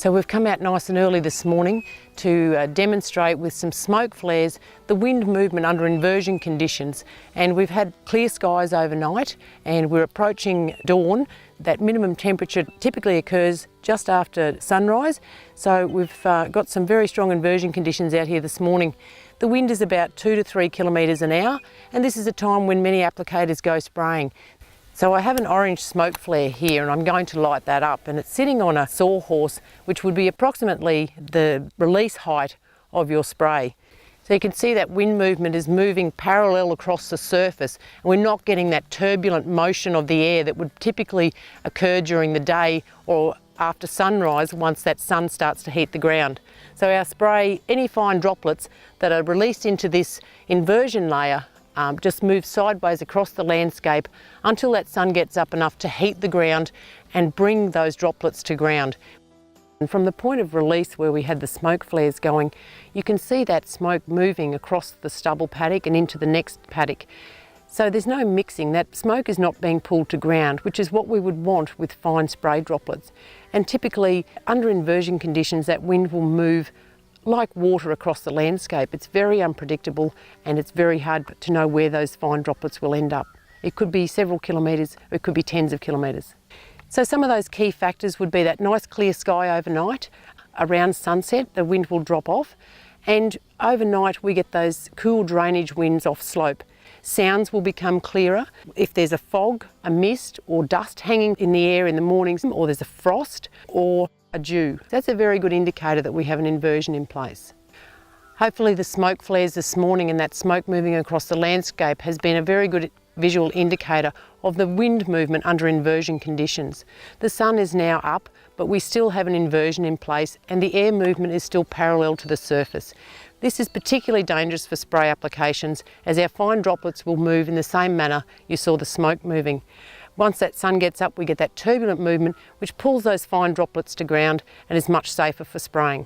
So we've come out nice and early this morning to demonstrate with some smoke flares the wind movement under inversion conditions, and we've had clear skies overnight and we're approaching dawn. That minimum temperature typically occurs just after sunrise, so we've got some very strong inversion conditions out here this morning. The wind is about 2 to 3 kilometres an hour, and this is a time when many applicators go spraying. So I have an orange smoke flare here and I'm going to light that up, and it's sitting on a sawhorse, which would be approximately the release height of your spray. So you can see that wind movement is moving parallel across the surface, and we're not getting that turbulent motion of the air that would typically occur during the day or after sunrise once that sun starts to heat the ground. So our spray, any fine droplets that are released into this inversion layer just move sideways across the landscape until that sun gets up enough to heat the ground and bring those droplets to ground. And from the point of release where we had the smoke flares going, you can see that smoke moving across the stubble paddock and into the next paddock. So there's no mixing. That smoke is not being pulled to ground, which is what we would want with fine spray droplets. And typically under inversion conditions, that wind will move like water across the landscape. It's very unpredictable and it's very hard to know where those fine droplets will end up. It could be several kilometres, or it could be tens of kilometres. So some of those key factors would be that nice clear sky overnight. Around sunset, the wind will drop off, and overnight we get those cool drainage winds off slope. Sounds will become clearer. If there's a fog, a mist or dust hanging in the air in the mornings, or there's a frost or a dew, that's a very good indicator that we have an inversion in place. Hopefully the smoke flares this morning and that smoke moving across the landscape has been a very good visual indicator of the wind movement under inversion conditions. The sun is now up, but we still have an inversion in place and the air movement is still parallel to the surface. This is particularly dangerous for spray applications, as our fine droplets will move in the same manner you saw the smoke moving. Once that sun gets up, we get that turbulent movement which pulls those fine droplets to ground and is much safer for spraying.